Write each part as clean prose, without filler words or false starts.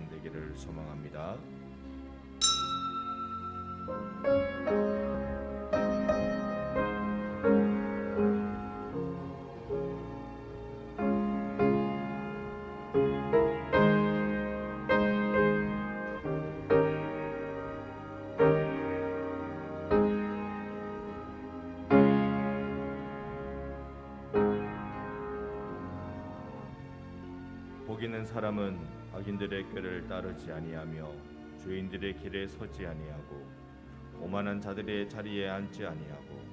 되기를 소망합니다. 복 있는 사람은 악인들의 꾀를 따르지 아니하며 죄인들의 길에 서지 아니하고 오만한 자들의 자리에 앉지 아니하고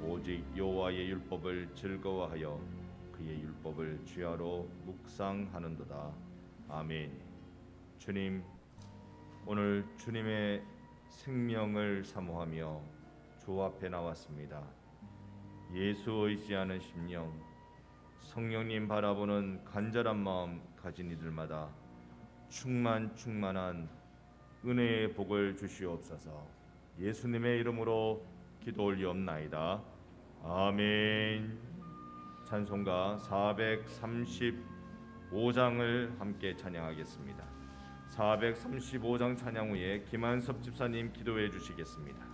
오직 여호와의 율법을 즐거워하여 그의 율법을 주야로 묵상하는도다. 아멘. 주님, 오늘 주님의 생명을 사모하며 주 앞에 나왔습니다. 예수 의지하는 심령, 성령님 바라보는 간절한 마음 가진 이들마다 충만한 은혜의 복을 주시옵소서. 예수님의 이름으로 기도 올리옵나이다. 아멘. 찬송가 435장을 함께 찬양하겠습니다. 435장 찬양 후에 김한섭 집사님 기도해 주시겠습니다.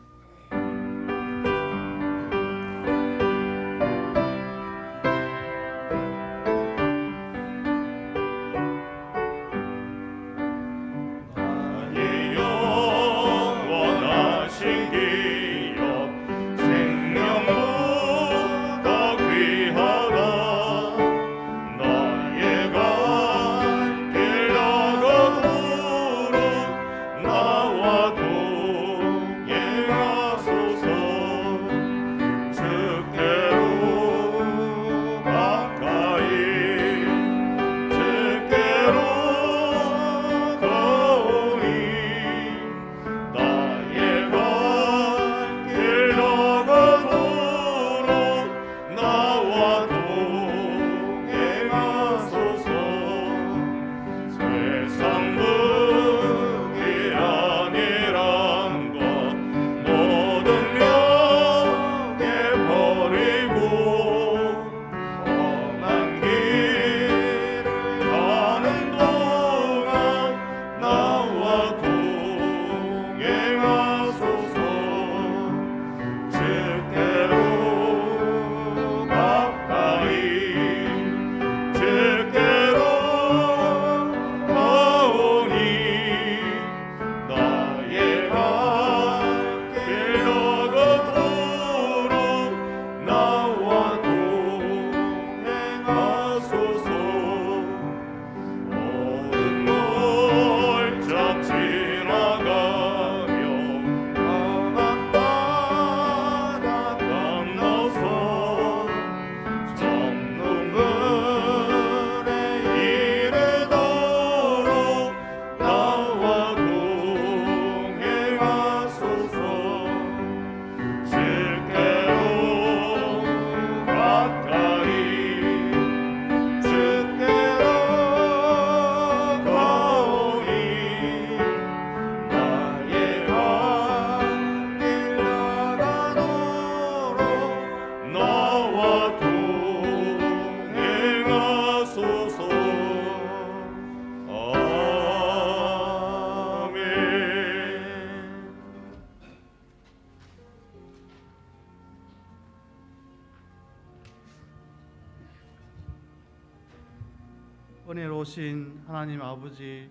은혜로우신 하나님 아버지,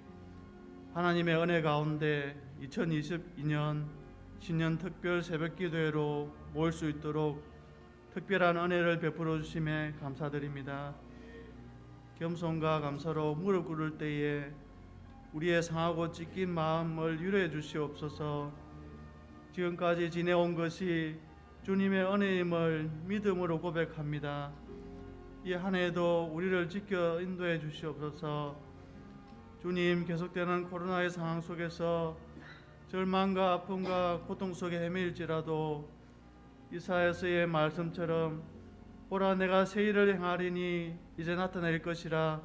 하나님의 은혜 가운데 2022년 신년 특별 새벽기도회로 모일 수 있도록 특별한 은혜를 베풀어 주심에 감사드립니다. 겸손과 감사로 무릎 꿇을 때에 우리의 상하고 찢긴 마음을 유로해 주시옵소서. 지금까지 지내온 것이 주님의 은혜임을 믿음으로 고백합니다. 이 한 해도 우리를 지켜 인도해 주시옵소서. 주님, 계속되는 코로나의 상황 속에서 절망과 아픔과 고통 속에 헤매일지라도 이사야서의 말씀처럼 보라, 내가 새 일을 행하리니 이제 나타낼 것이라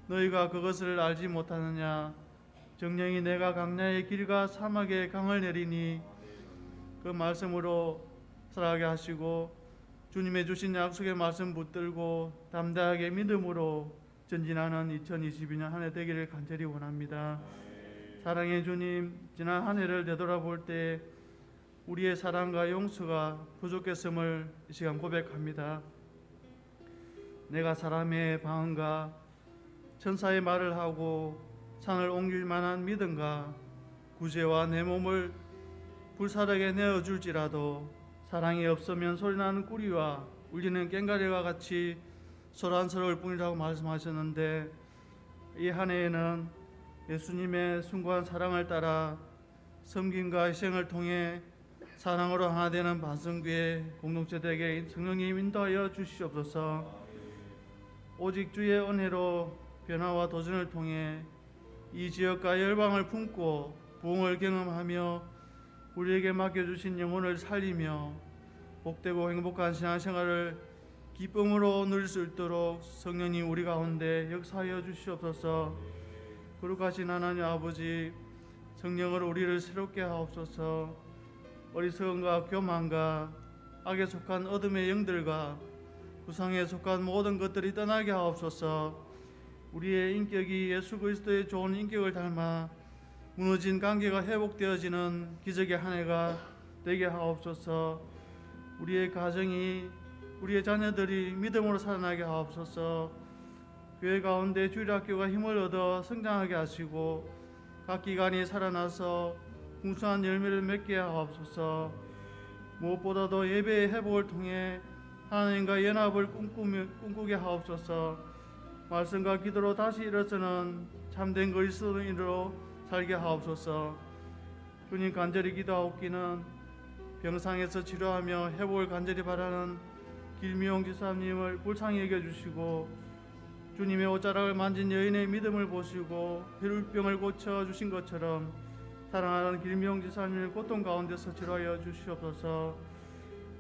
너희가 그것을 알지 못하느냐. 정령이 내가 강야의 길과 사막의 강을 내리니 그 말씀으로 살아가게 하시고 주님의 주신 약속의 말씀 붙들고 담대하게 믿음으로 전진하는 2022년 한 해 되기를 간절히 원합니다. 사랑의 주님, 지난 한 해를 되돌아볼 때 우리의 사랑과 용서가 부족했음을 이 시간 고백합니다. 내가 사람의 방언과 천사의 말을 하고 산을 옮길 만한 믿음과 구제와 내 몸을 불사르게 내어줄지라도 사랑이 없으면 소리나는 꾸리와 울리는 꽹과리와 같이 소란스러울 뿐이라고 말씀하셨는데, 이 한 해에는 예수님의 숭고한 사랑을 따라 섬김과 희생을 통해 사랑으로 하나 되는 반성교회 공동체들에게 성령님 인도하여 주시옵소서. 오직 주의 은혜로 변화와 도전을 통해 이 지역과 열방을 품고 부흥을 경험하며 우리에게 맡겨주신 영혼을 살리며 복되고 행복한 신앙생활을 기쁨으로 누릴 수 있도록 성령님 우리 가운데 역사하여 주시옵소서. 거룩하신 하나님 아버지, 성령으로 우리를 새롭게 하옵소서. 어리석음과 교만과 악에 속한 어둠의 영들과 우상에 속한 모든 것들이 떠나게 하옵소서. 우리의 인격이 예수 그리스도의 좋은 인격을 닮아 무너진 관계가 회복되어지는 기적의 한 해가 되게 하옵소서. 우리의 가정이, 우리의 자녀들이 믿음으로 살아나게 하옵소서. 교회 가운데 주일학교가 힘을 얻어 성장하게 하시고 각 기관이 살아나서 풍성한 열매를 맺게 하옵소서. 무엇보다도 예배의 회복을 통해 하나님과 연합을 꿈꾸게 하옵소서. 말씀과 기도로 다시 일어서는 참된 그리스도인으로 살게 하옵소서. 주님, 간절히 기도하옵기는 병상에서 치료하며 회복을 간절히 바라는 길미용 지사님을 불쌍히 여겨주시고, 주님의 옷자락을 만진 여인의 믿음을 보시고 혈우병을 고쳐주신 것처럼 사랑하는 길미용 지사님을 고통 가운데서 치료하여 주시옵소서.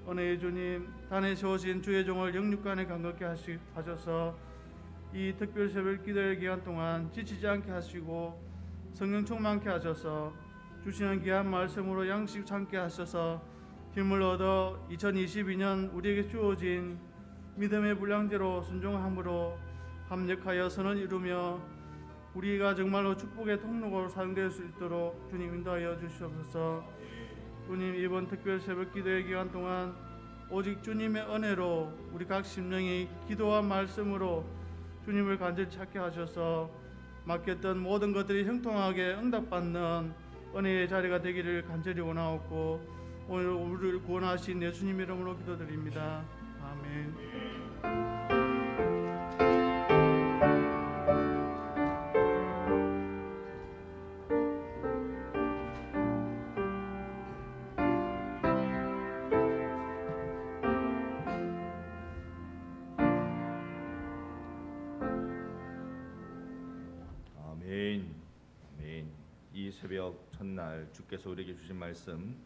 은혜의 주님, 단에 세우신 주의 종을 영육간에 감격케 하셔서 이 특별 새벽 기도의 기간 동안 지치지 않게 하시고 성령 충만케 하셔서 주시는 귀한 말씀으로 양식 참게 하셔서 힘을 얻어 2022년 우리에게 주어진 믿음의 분량대로 순종함으로 합력하여 선을 이루며 우리가 정말로 축복의 통로로 사용될 수 있도록 주님 인도하여 주시옵소서. 주님, 이번 특별 새벽 기도의 기간 동안 오직 주님의 은혜로 우리 각 심령이 기도와 말씀으로 주님을 간절히 찾게 하셔서 맡겼던 모든 것들이 형통하게 응답받는 은혜의 자리가 되기를 간절히 원하옵고, 오늘 우리를 구원하신 예수님 이름으로 기도드립니다. 아멘. 아멘. 아멘. 이 새벽 첫날 주께서 우리에게 주신 말씀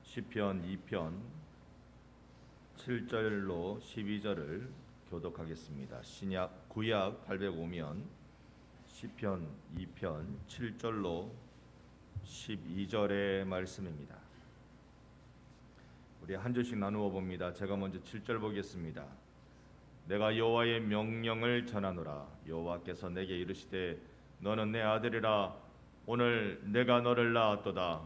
시편 2편 7절로 12절을 교독하겠습니다. 신약 구약 805면 시편 2편 7절로 12절의 말씀입니다. 우리 한 절씩 나누어 봅니다. 제가 먼저 7절 보겠습니다. 내가 여호와의 명령을 전하노라. 여호와께서 내게 이르시되 너는 내 아들이라. 오늘 내가 너를 낳았도다.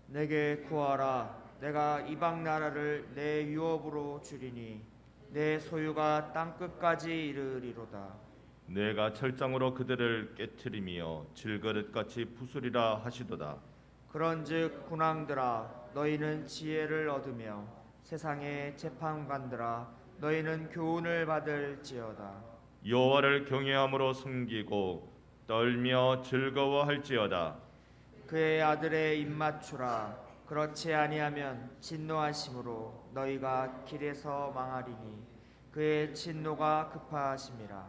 내게 구하라. 내가 이방 나라를 내 유업으로 주리니 내 소유가 땅 끝까지 이르리로다. 내가 철장으로 그들을 깨트리며 질그릇같이 부수리라 하시도다. 그런즉 군왕들아, 너희는 지혜를 얻으며 세상의 재판관들아, 너희는 교훈을 받을지어다. 여호와를 경외함으로 섬기고 떨며 즐거워할지어다. 그의 아들의 입맞추라. 그렇지 아니하면 진노하심으로 너희가 길에서 망하리니 그의 진노가 급하심이라.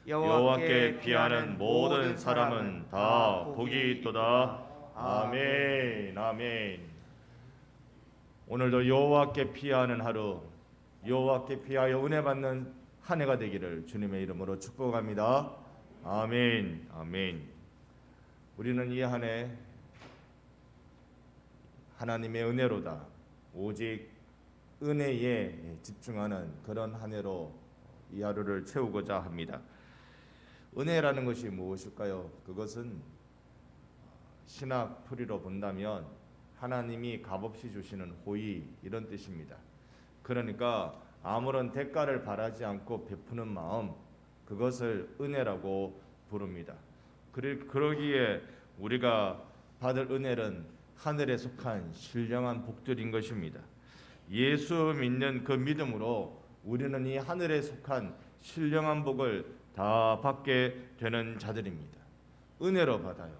여호와께 피하는 모든 사람은 다 복이 있도다. 아멘. 아멘. 오늘도 여호와께 피하는 하루, 여호와께 피하여 은혜 받는 한 해가 되기를 주님의 이름으로 축복합니다. 아멘. 아멘. 우리는 이 한 해 하나님의 은혜로다, 오직 은혜에 집중하는 그런 한 해로 이 하루를 채우고자 합니다. 은혜라는 것이 무엇일까요? 그것은 신학 풀이로 본다면 하나님이 값없이 주시는 호의, 이런 뜻입니다. 그러니까 아무런 대가를 바라지 않고 베푸는 마음, 그것을 은혜라고 부릅니다. 그러기에 우리가 받을 은혜는 하늘에 속한 신령한 복들인 것입니다. 예수 믿는 그 믿음으로 우리는 이 하늘에 속한 신령한 복을 다 받게 되는 자들입니다. 은혜로 받아요.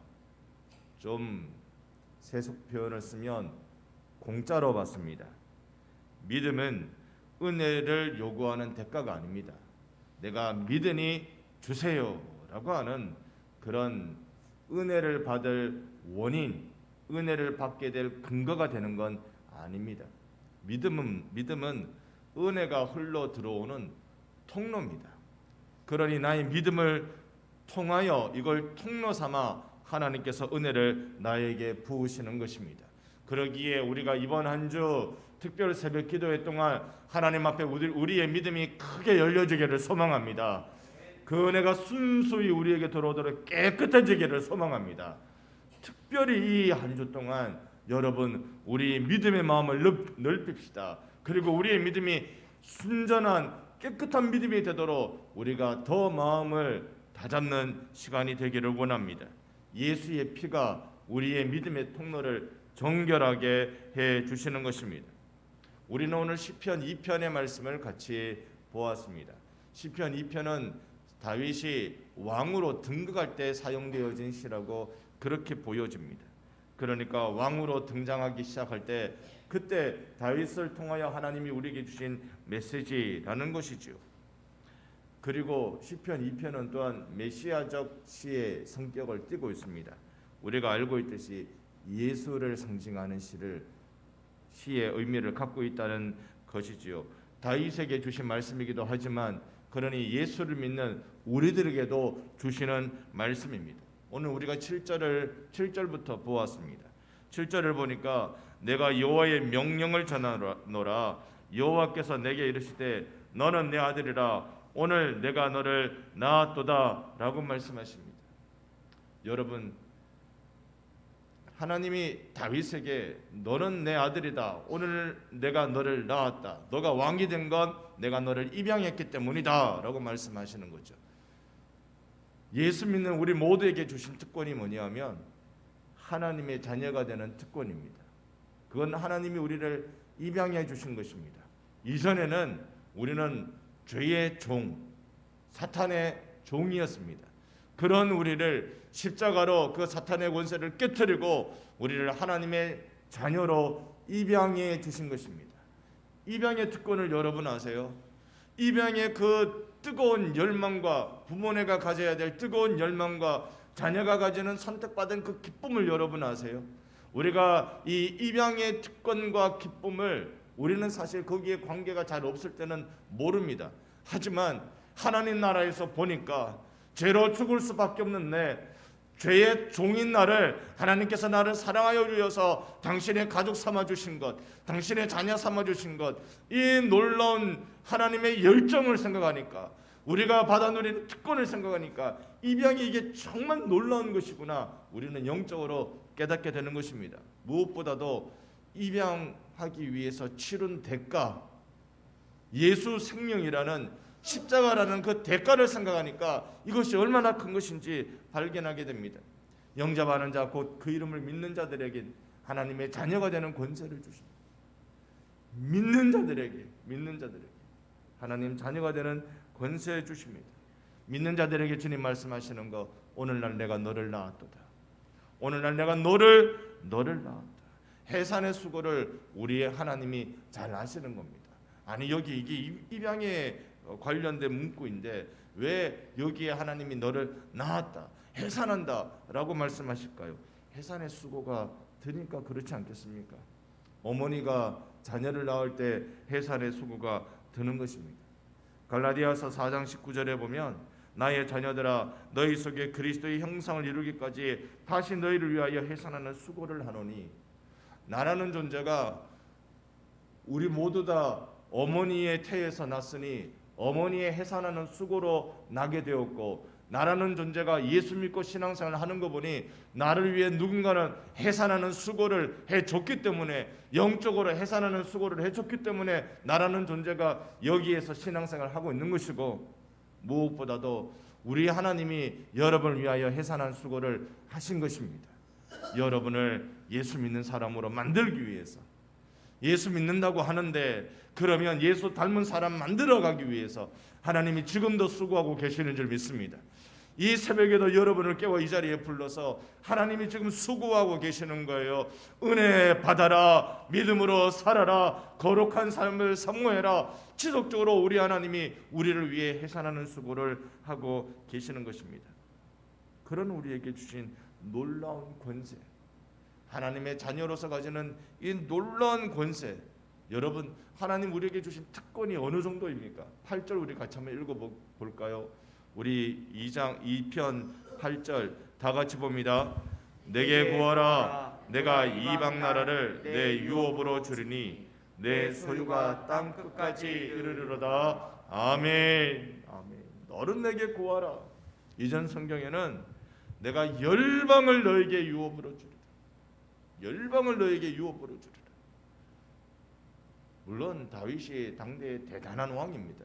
좀 세속 표현을 쓰면 공짜로 받습니다. 믿음은 은혜를 요구하는 대가가 아닙니다. 내가 믿으니 주세요 라고 하는 그런 은혜를 받을 원인, 은혜를 받게 될 근거가 되는 건 아닙니다. 믿음은 은혜가 흘러 들어오는 통로입니다. 그러니 나의 믿음을 통하여 이걸 통로 삼아 하나님께서 은혜를 나에게 부으시는 것입니다. 그러기에 우리가 이번 한 주 특별 새벽 기도회 동안 하나님 앞에 우리의 믿음이 크게 열려지기를 소망합니다. 그 은혜가 순수히 우리에게 들어오도록 깨끗해지기를 소망합니다. 특별히 이 한 주 동안 여러분 우리 믿음의 마음을 넓힙시다. 그리고 우리의 믿음이 순전한 깨끗한 믿음이 되도록 우리가 더 마음을 다잡는 시간이 되기를 원합니다. 예수의 피가 우리의 믿음의 통로를 정결하게 해 주시는 것입니다. 우리는 오늘 시편 2편의 말씀을 같이 보았습니다. 시편 2편은 다윗이 왕으로 등극할 때 사용되어진 시라고 그렇게 보여집니다. 그러니까 왕으로 등장하기 시작할 때 그때 다윗을 통하여 하나님이 우리에게 주신 메시지라는 것이죠. 그리고 시편 2편은 또한 메시아적 시의 성격을 띠고 있습니다. 우리가 알고 있듯이 예수를 상징하는 시의 의미를 갖고 있다는 것이지요. 다윗에게 주신 말씀이기도 하지만 그러니 예수를 믿는 우리들에게도 주시는 말씀입니다. 오늘 우리가 7절부터 보았습니다. 7절을 보니까 내가 여호와의 명령을 전하노라 여호와께서 내게 이르시되 너는 내 아들이라 오늘 내가 너를 낳았도다 라고 말씀하십니다. 여러분 하나님이 다윗에게 너는 내 아들이다. 오늘 내가 너를 낳았다. 너가 왕이 된 건 내가 너를 입양했기 때문이다 라고 말씀하시는 거죠. 예수 믿는 우리 모두에게 주신 특권이 뭐냐면 하나님의 자녀가 되는 특권입니다. 그건 하나님이 우리를 입양해 주신 것입니다. 이전에는 우리는 죄의 종, 사탄의 종이었습니다. 그런 우리를 십자가로 그 사탄의 권세를 깨뜨리고 우리를 하나님의 자녀로 입양해 주신 것입니다. 입양의 특권을 여러분 아세요? 입양의 그 뜨거운 열망과 부모네가 가져야 될 뜨거운 열망과 자녀가 가지는 선택받은 그 기쁨을 여러분 아세요? 우리가 이 입양의 특권과 기쁨을 우리는 사실 거기에 관계가 잘 없을 때는 모릅니다. 하지만 하나님 나라에서 보니까 죄로 죽을 수밖에 없는 내 죄의 종인 나를 하나님께서 나를 사랑하여 주셔서 당신의 가족 삼아주신 것, 당신의 자녀 삼아주신 것, 이 놀라운 하나님의 열정을 생각하니까 우리가 받아 누리는 특권을 생각하니까 입양이 이게 정말 놀라운 것이구나 우리는 영적으로 깨닫게 되는 것입니다. 무엇보다도 입양하기 위해서 치른 대가, 예수 생명이라는 십자가라는 그 대가를 생각하니까 이것이 얼마나 큰 것인지 발견하게 됩니다. 영접하는 자 곧 그 이름을 믿는 자들에게 하나님의 자녀가 되는 권세를 주십니다. 믿는 자들에게 하나님 자녀가 되는 권세 주십니다. 믿는 자들에게 주님 말씀하시는 거 오늘날 내가 너를 낳았도다. 오늘날 내가 너를 낳았다. 해산의 수고를 우리의 하나님이 잘 아시는 겁니다. 아니 여기 이게 입양에 관련된 문구인데 왜 여기에 하나님이 너를 낳았다, 해산한다 라고 말씀하실까요? 해산의 수고가 드니까 그렇지 않겠습니까? 어머니가 자녀를 낳을 때 해산의 수고가 드는 것입니다. 갈라디아서 4장 19절에 보면 나의 자녀들아 너희 속에 그리스도의 형상을 이루기까지 다시 너희를 위하여 해산하는 수고를 하노니 나라는 존재가 우리 모두 다 어머니의 태에서 났으니 어머니의 해산하는 수고로 나게 되었고 나라는 존재가 예수 믿고 신앙생활을 하는 거 보니 나를 위해 누군가는 해산하는 수고를 해줬기 때문에, 영적으로 해산하는 수고를 해줬기 때문에 나라는 존재가 여기에서 신앙생활을 하고 있는 것이고, 무엇보다도 우리 하나님이 여러분을 위하여 해산한 수고를 하신 것입니다. 여러분을 예수 믿는 사람으로 만들기 위해서, 예수 믿는다고 하는데 그러면 예수 닮은 사람 만들어가기 위해서 하나님이 지금도 수고하고 계시는 줄 믿습니다. 이 새벽에도 여러분을 깨워 이 자리에 불러서 하나님이 지금 수고하고 계시는 거예요. 은혜 받아라, 믿음으로 살아라, 거룩한 삶을 사모해라. 지속적으로 우리 하나님이 우리를 위해 해산하는 수고를 하고 계시는 것입니다. 그런 우리에게 주신 놀라운 권세, 하나님의 자녀로서 가지는 이 놀라운 권세, 여러분 하나님 우리에게 주신 특권이 어느 정도입니까? 8절 우리 같이 한번 읽어볼까요? 우리 2편 8절 다 같이 봅니다. 내게 구하라, 내가 이방 나라를 내 유업으로 주리니 내 소유가 땅 끝까지 이르리로다. 아멘. 아멘. 너는 내게 구하라. 이전 성경에는 내가 열방을 너에게 유업으로 주리라. 열방을 너에게 유업으로 주리라. 물론 다윗이 당대의 대단한 왕입니다.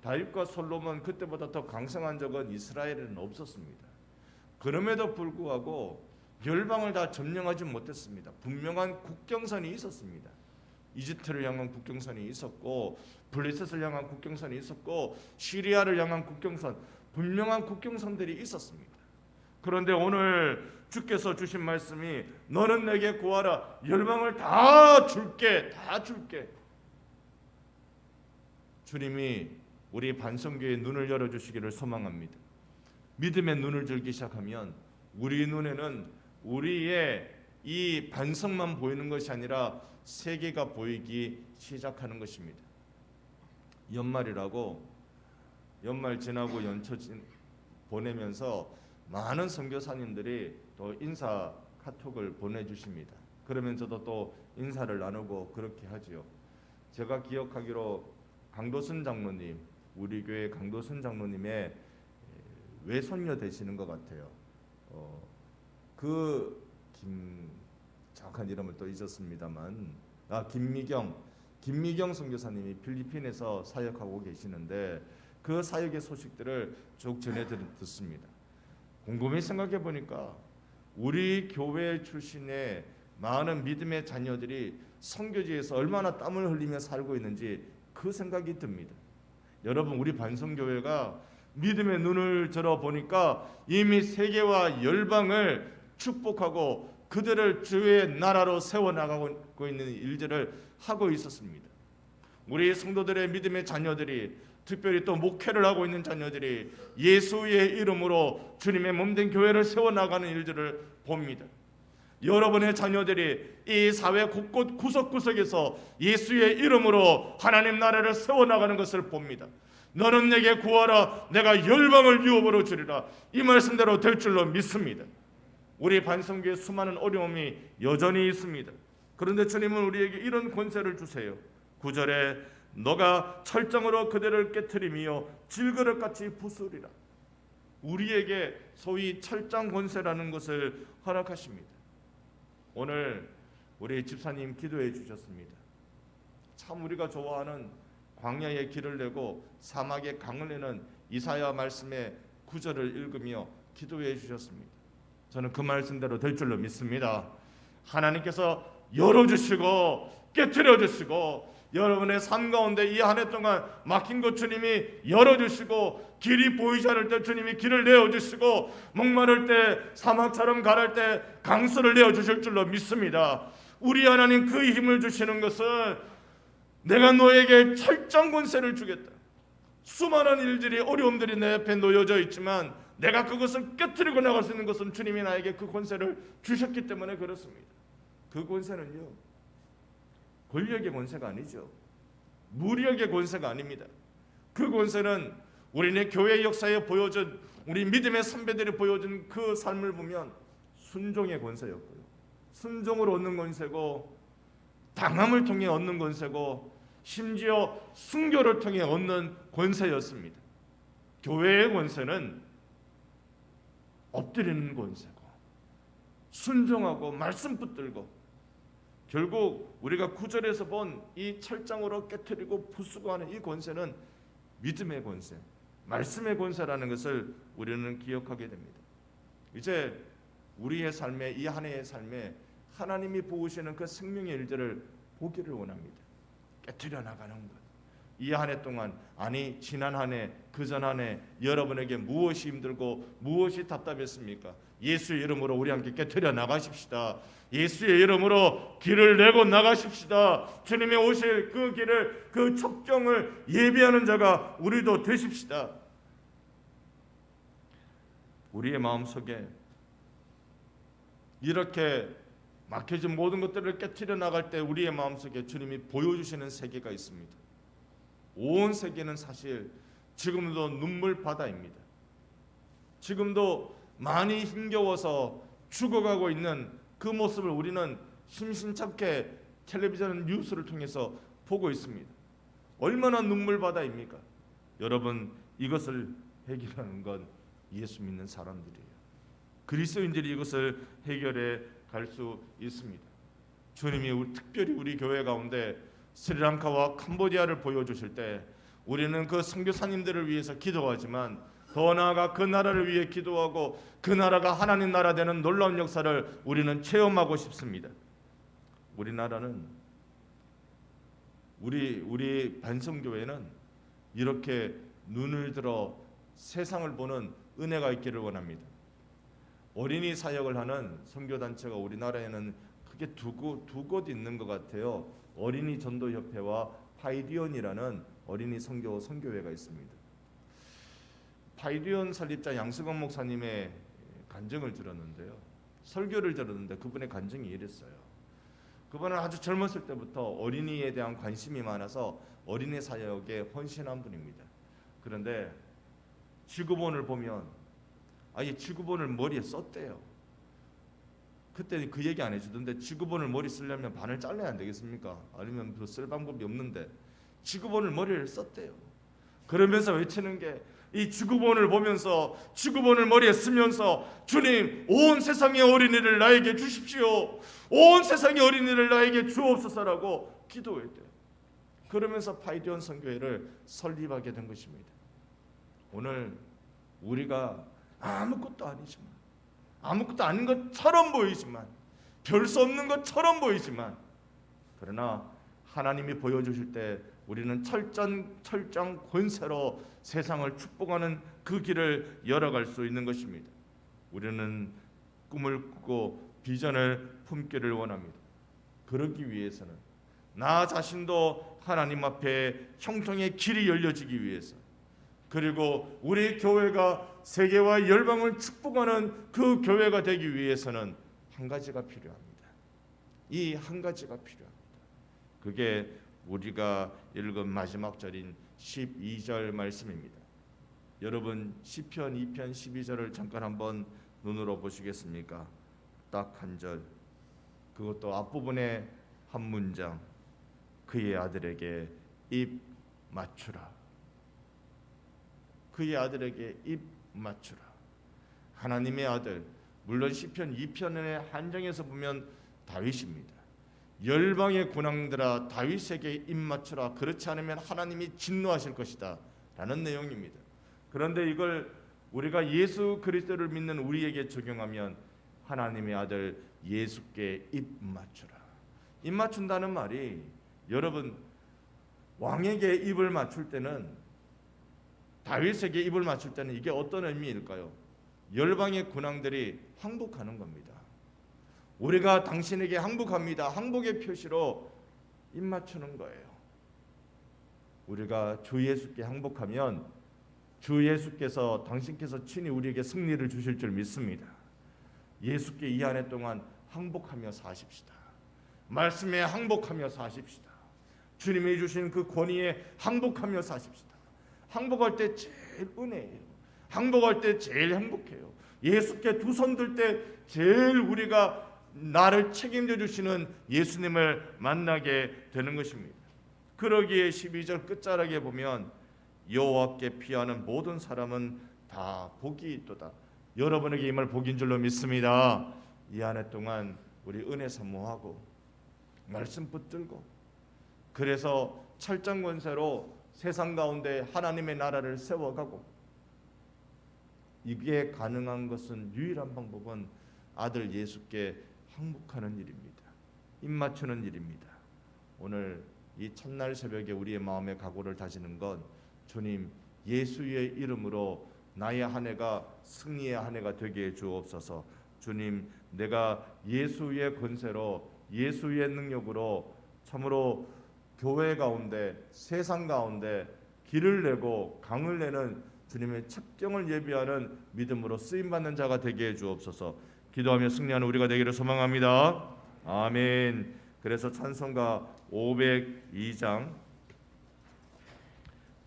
다윗과 솔로몬 그때보다 더 강성한 적은 이스라엘에는 없었습니다. 그럼에도 불구하고 열방을 다 점령하지 못했습니다. 분명한 국경선이 있었습니다. 이집트를 향한 국경선이 있었고, 블레셋을 향한 국경선이 있었고, 시리아를 향한 국경선, 분명한 국경선들이 있었습니다. 그런데 오늘 주께서 주신 말씀이 너는 내게 구하라, 열방을 다 줄게, 다 줄게. 주님이 우리 반성교회의 눈을 열어주시기를 소망합니다. 믿음의 눈을 들기 시작하면 우리 눈에는 우리의 이 반성만 보이는 것이 아니라 세계가 보이기 시작하는 것입니다. 연말이라고, 연말 지나고 연초 보내면서 많은 선교사님들이 또 인사 카톡을 보내주십니다. 그러면서도 또 인사를 나누고 그렇게 하지요. 제가 기억하기로 강도순 장로님, 우리 교회 강도순 장로님의 외손녀 되시는 것 같아요. 정확한 이름을 또 잊었습니다만, 김미경 선교사님이 필리핀에서 사역하고 계시는데 그 사역의 소식들을 쭉 전해 듣습니다. 곰곰이 생각해 보니까 우리 교회 출신의 많은 믿음의 자녀들이 선교지에서 얼마나 땀을 흘리며 살고 있는지 그 생각이 듭니다. 여러분, 우리 반성교회가 믿음의 눈을 들어 보니까 이미 세계와 열방을 축복하고 그들을 주의 나라로 세워나가고 있는 일들을 하고 있었습니다. 우리 성도들의 믿음의 자녀들이, 특별히 또 목회를 하고 있는 자녀들이 예수의 이름으로 주님의 몸된 교회를 세워나가는 일들을 봅니다. 여러분의 자녀들이 이 사회 곳곳 구석구석에서 예수의 이름으로 하나님 나라를 세워나가는 것을 봅니다. 너는 내게 구하라, 내가 열방을 유업으로 주리라. 이 말씀대로 될 줄로 믿습니다. 우리 반성교회 수많은 어려움이 여전히 있습니다. 그런데 주님은 우리에게 이런 권세를 주세요. 9절에 너가 철장으로 그들을 깨트리며 질그릇같이 부수리라. 우리에게 소위 철장 권세라는 것을 허락하십니다. 오늘 우리 집사님 기도해 주셨습니다. 참 우리가 좋아하는 광야의 길을 내고 사막의 강을 내는 이사야 말씀의 9절을 읽으며 기도해 주셨습니다. 저는 그 말씀대로 될 줄로 믿습니다. 하나님께서 열어주시고 깨트려 주시고 여러분의 삶 가운데 이 한 해 동안 막힌 것 주님이 열어주시고, 길이 보이지 않을 때 주님이 길을 내어주시고, 목마를 때 사막처럼 가랄 때 강수를 내어주실 줄로 믿습니다. 우리 하나님 그 힘을 주시는 것은 내가 너에게 철장 권세를 주겠다. 수많은 일들이, 어려움들이 내 앞에 놓여져 있지만 내가 그것을 깨트리고 나갈 수 있는 것은 주님이 나에게 그 권세를 주셨기 때문에 그렇습니다. 그 권세는요, 권력의 권세가 아니죠. 무력의 권세가 아닙니다. 그 권세는 우리네 교회 역사에 보여준, 우리 믿음의 선배들이 보여준 그 삶을 보면 순종의 권세였고요, 순종을 얻는 권세고, 당함을 통해 얻는 권세고, 심지어 순교를 통해 얻는 권세였습니다. 교회의 권세는 엎드리는 권세고 순종하고 말씀 붙들고 결국 우리가 9절에서 본 이 철장으로 깨트리고 부수고 하는 이 권세는 믿음의 권세, 말씀의 권세라는 것을 우리는 기억하게 됩니다. 이제 우리의 삶에, 이 한 해의 삶에 하나님이 부으시는 그 생명의 일들을 보기를 원합니다. 깨트려 나가는 것. 이 한 해 동안, 아니 지난 한 해, 그전 한 해 여러분에게 무엇이 힘들고 무엇이 답답했습니까? 예수의 이름으로 우리 함께 깨트려 나가십시다. 예수의 이름으로 길을 내고 나가십시다. 주님의 오실 그 길을, 그 첩경을 예비하는 자가 우리도 되십시다. 우리의 마음속에 이렇게 막혀진 모든 것들을 깨트려 나갈 때 우리의 마음속에 주님이 보여주시는 세계가 있습니다. 온 세계는 사실 지금도 눈물 바다입니다. 지금도 많이 힘겨워서 죽어가고 있는 그 모습을 우리는 심심찮게 텔레비전 뉴스를 통해서 보고 있습니다. 얼마나 눈물 바다입니까? 여러분, 이것을 해결하는 건 예수 믿는 사람들이에요. 그리스도인들이 이것을 해결해 갈 수 있습니다. 주님이 특별히 우리 교회 가운데 스리랑카와 캄보디아를 보여주실 때 우리는 그 선교사님들을 위해서 기도하지만 더 나아가 그 나라를 위해 기도하고 그 나라가 하나님 나라 되는 놀라운 역사를 우리는 체험하고 싶습니다. 우리나라는 우리 반성교회는 이렇게 눈을 들어 세상을 보는 은혜가 있기를 원합니다. 어린이 사역을 하는 선교단체가 우리나라에는 크게 두 곳 있는 것 같아요. 어린이 전도협회와 파이디언이라는 어린이 선교회가 있습니다. 파이디언 설립자 양승원 목사님의 간증을 들었는데요. 설교를 들었는데 그분의 간증이 이랬어요. 그분은 아주 젊었을 때부터 어린이에 대한 관심이 많아서 어린이 사역에 헌신한 분입니다. 그런데 지구본을 보면 아예 지구본을 머리에 썼대요. 그때 그 얘기 안 해주던데 지구본을 머리 쓰려면 반을 잘라야 안 되겠습니까? 아니면 쓸 방법이 없는데 지구본을 머리를 썼대요. 그러면서 외치는 게 이 지구본을 보면서 지구본을 머리에 쓰면서 주님, 온 세상의 어린이를 나에게 주십시오. 온 세상의 어린이를 나에게 주옵소서라고 기도했대요. 그러면서 파이디언 선교회를 설립하게 된 것입니다. 오늘 우리가 아무것도 아니지만, 아무것도 아닌 것처럼 보이지만, 별 수 없는 것처럼 보이지만, 그러나 하나님이 보여주실 때 우리는 철장 권세로 세상을 축복하는 그 길을 열어갈 수 있는 것입니다. 우리는 꿈을 꾸고 비전을 품기를 원합니다. 그러기 위해서는 나 자신도 하나님 앞에 형통의 길이 열려지기 위해서, 그리고 우리 교회가 세계와 열방을 축복하는 그 교회가 되기 위해서는 한 가지가 필요합니다. 이 한 가지가 필요합니다. 그게 우리가 읽은 마지막 절인 12절 말씀입니다. 여러분 시편 2편 12절을 잠깐 한번 눈으로 보시겠습니까? 딱 한 절, 그것도 앞부분에 한 문장, 그의 아들에게 입 맞추라. 그의 아들에게 입 맞추라. 하나님의 아들, 물론 시편 2편의 한정에서 보면 다윗입니다. 열방의 군왕들아 다윗에게 입 맞추라. 그렇지 않으면 하나님이 진노하실 것이다 라는 내용입니다. 그런데 이걸 우리가 예수 그리스도를 믿는 우리에게 적용하면 하나님의 아들 예수께 입 맞추라. 입 맞춘다는 말이, 여러분 왕에게 입을 맞출 때는, 다윗에게 입을 맞출 때는 이게 어떤 의미일까요? 열방의 군왕들이 항복하는 겁니다. 우리가 당신에게 항복합니다. 항복의 표시로 입 맞추는 거예요. 우리가 주 예수께 항복하면 주 예수께서, 당신께서 친히 우리에게 승리를 주실 줄 믿습니다. 예수께 이 한 해 동안 항복하며 사십시다. 말씀에 항복하며 사십시다. 주님이 주신 그 권위에 항복하며 사십시다. 항복할 때 제일 은혜예요. 항복할 때 제일 행복해요. 예수께 두 손 들 때 제일 우리가 나를 책임져 주시는 예수님을 만나게 되는 것입니다. 그러기에 12절 끝자락에 보면 여호와께 피하는 모든 사람은 다 복이 있도다. 여러분에게 임할 복인 줄로 믿습니다. 이 한 해 동안 우리 은혜 사모하고 말씀 붙들고, 그래서 철장 권세로 세상 가운데 하나님의 나라를 세워가고, 이게 가능한 것은 유일한 방법은 아들 예수께 항복하는 일입니다. 입 맞추는 일입니다. 오늘 이 첫날 새벽에 우리의 마음의 각오를 다지는 건, 주님 예수의 이름으로 나의 한 해가 승리의 한 해가 되게 해 주옵소서. 주님, 내가 예수의 권세로, 예수의 능력으로 참으로 교회 가운데, 세상 가운데 길을 내고 강을 내는 주님의 첩경을 예비하는 믿음으로 쓰임받는 자가 되게 해 주옵소서. 기도하며 승리하는 우리가 되기를 소망합니다. 아멘. 그래서 찬송가 502장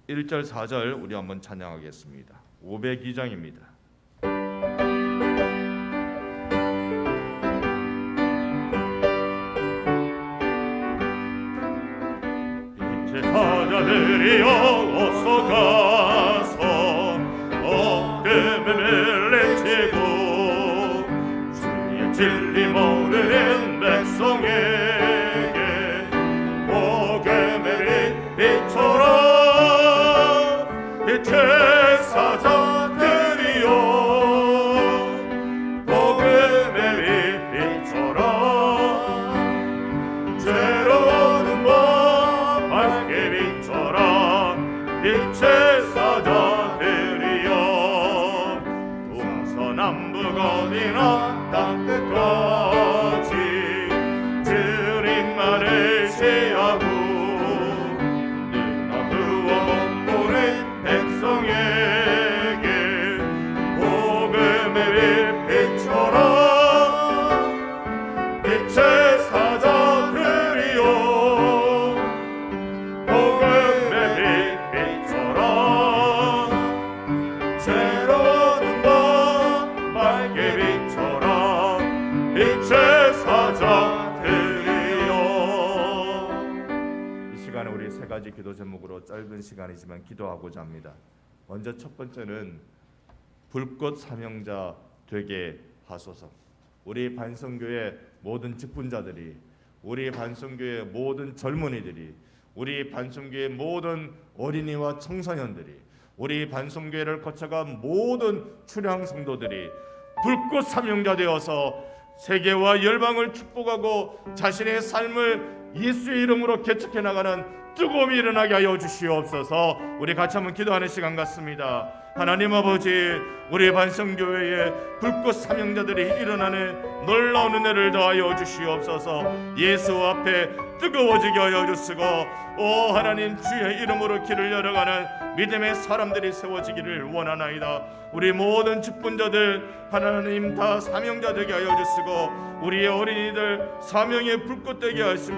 1절 4절 우리 한번 찬양하겠습니다. 502장입니다. 제사자들이여 어서 가서 어둠을 물리치고 주의 진리 모르는 백성에게 복음의 빛처럼 제사자들이여 복음의 빛처럼 죄로는 밝게 비춰라. 빛의 사자들이여 동서남북 어디나 땅끝까지 주님만을 시하고 눈어두어 못 보는 백성에게 복음의 빛처럼 빛의 사자들이여 복음의 빛처럼 죄로는 밝게 비춰라. 빛의 사자들이여. 이 시간에 우리 세 가지 기도 제목으로 짧은 시간이지만 기도하고자 합니다. 먼저 첫 번째는 불꽃 사명자 되게 하소서. 우리 반성교회 모든 직분자들이, 우리 반성교회 모든 젊은이들이, 우리 반성교회 모든 어린이와 청소년들이, 우리 반성교회를 거쳐간 모든 출향 성도들이 불꽃 사명자 되어서 세계와 열방을 축복하고 자신의 삶을 예수의 이름으로 개척해 나가는 뜨거움이 일어나게 하여 주시옵소서. 우리 같이 한번 기도하는 시간 같습니다. 하나님 아버지, 우리 반성교회에 불꽃 사명자들이 일어나는 놀라운 은혜를 더하여 주시옵소서. 예수 앞에 뜨거워지게 하여 주시고, 오 하나님, 주의 이름으로 길을 열어가는 믿음의 사람들이 세워지기를 원하나이다. 우리 모든 직분자들 하나님 다 사명자 되게 하여 주시고, 우리의 어린이들 사명의 불꽃 되게 하시고,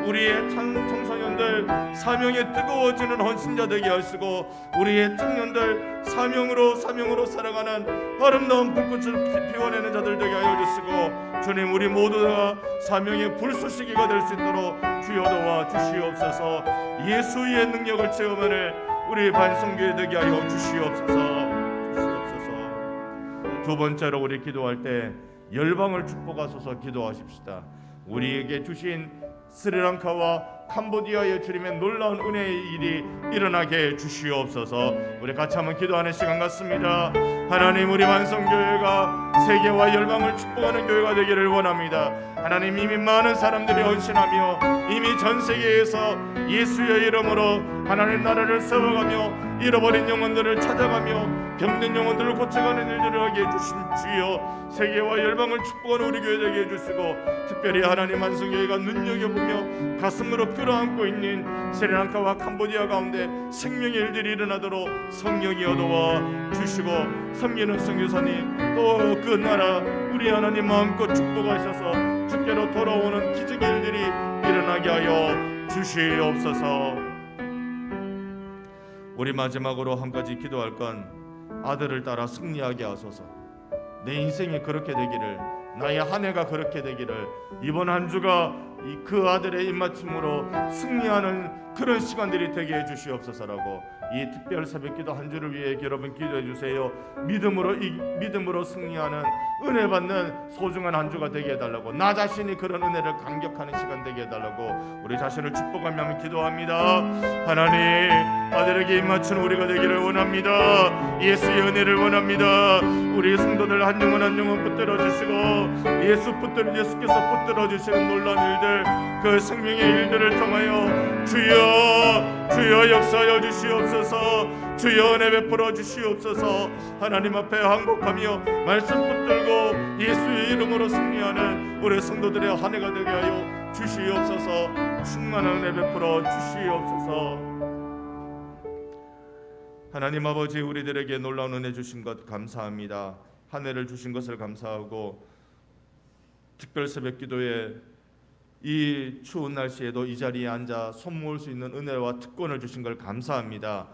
우리의 청소년들 사명에 뜨거워지는 헌신자 되게 하시고, 우리의 청년들 사명으로 살아가는 아름다운 불꽃을 피워내는 자들 되게 하여 주시고, 주님, 우리 모두가 사명의 불쏘시개가 될 수 있도록 주여 도와 주시옵소서. 예수의 능력을 체험하는 우리 반성교회 되게 하여 주시옵소서. 두 번째로 우리 기도할 때 열방을 축복하소서 기도하십시다. 우리에게 주신 스리랑카와 캄보디아의 주님의 놀라운 은혜의 일이 일어나게 주시옵소서. 우리 같이 한번 기도하는 시간 같습니다. 하나님, 우리 완성교회가 세계와 열방을 축복하는 교회가 되기를 원합니다. 하나님, 이미 많은 사람들이 헌신하며 이미 전 세계에서 예수의 이름으로 하나님 나라를 세워가며 잃어버린 영혼들을 찾아가며 병든 영혼들을 고쳐가는 일들을 하게 해주신 주여, 세계와 열방을 축복하는 우리 교회 되게 해주시고, 특별히 하나님 완성교회가 눈여겨보며 가슴으로 끌어안고 있는 스리랑카와 캄보디아 가운데 생명의 일들이 일어나도록 성령이 어도와 주시고, 섬기는 선교사님 또 그 나라 우리 하나님 마음껏 축복하셔서 주께로 돌아오는 기적의 일들이 일어나게 하여 주시옵소서. 우리 마지막으로 한 가지 기도할 건 아들을 따라 승리하게 하소서. 내 인생이 그렇게 되기를, 나의 한 해가 그렇게 되기를, 이번 한 주가 그 아들의 입맞춤으로 승리하는 그런 시간들이 되게 해주시옵소서라고 이 특별 새벽기도 한 주를 위해 여러분 기도해 주세요. 믿음으로 승리하는 은혜 받는 소중한 한 주가 되게 해달라고, 나 자신이 그런 은혜를 감격하는 시간 되게 해달라고 우리 자신을 축복하며 기도합니다. 하나님, 아들에게 입맞춘 우리가 되기를 원합니다. 예수의 은혜를 원합니다. 우리 성도들 한 영혼 한 영혼 붙들어 주시고 예수께서 붙들어 주시는 놀라운 일들, 그 생명의 일들을 통하여 주여 역사하여 주시옵소서. 주여 은혜 베풀어 주시옵소서. 하나님 앞에 항복하며 말씀 붙들고 예수의 이름으로 승리하는 우리 성도들의 한 해가 되게 하여 주시옵소서. 충만한 은혜 베풀어 주시옵소서. 하나님 아버지, 우리들에게 놀라운 은혜 주신 것 감사합니다. 한 해를 주신 것을 감사하고, 특별 새벽 기도에 이 추운 날씨에도 이 자리에 앉아 손 모을 수 있는 은혜와 특권을 주신 걸 감사합니다.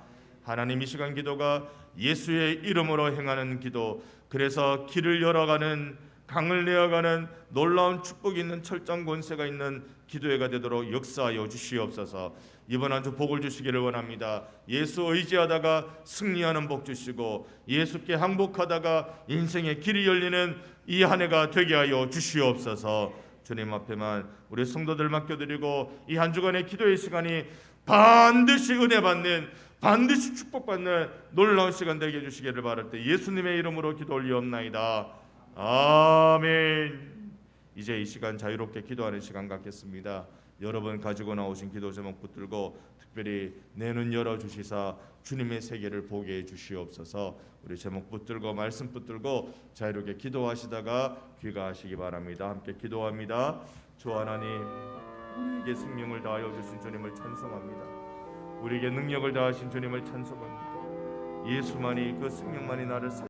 하나님, 이 시간 기도가 예수의 이름으로 행하는 기도, 그래서 길을 열어가는, 강을 내어가는 놀라운 축복이 있는 철장 권세가 있는 기도회가 되도록 역사하여 주시옵소서. 이번 한 주 복을 주시기를 원합니다. 예수 의지하다가 승리하는 복 주시고, 예수께 항복하다가 인생의 길이 열리는 이 한 해가 되게 하여 주시옵소서. 주님 앞에만 우리 성도들 맡겨드리고, 이 한 주간의 기도의 시간이 반드시 은혜 받는, 반드시 축복받는 놀라운 시간 되게 해주시기를 바랄 때 예수님의 이름으로 기도 올리옵나이다. 아멘. 이제 이 시간 자유롭게 기도하는 시간 갖겠습니다. 여러분 가지고 나오신 기도 제목 붙들고 특별히 내 눈 열어주시사 주님의 세계를 보게 해주시옵소서. 우리 제목 붙들고 말씀 붙들고 자유롭게 기도하시다가 귀가하시기 바랍니다. 함께 기도합니다. 주 하나님, 우리에게 생명을 다하여 주신 주님을 찬송합니다. 우리에게 능력을 다하신 주님을 찬송합니다. 예수만이, 그 생명만이 나를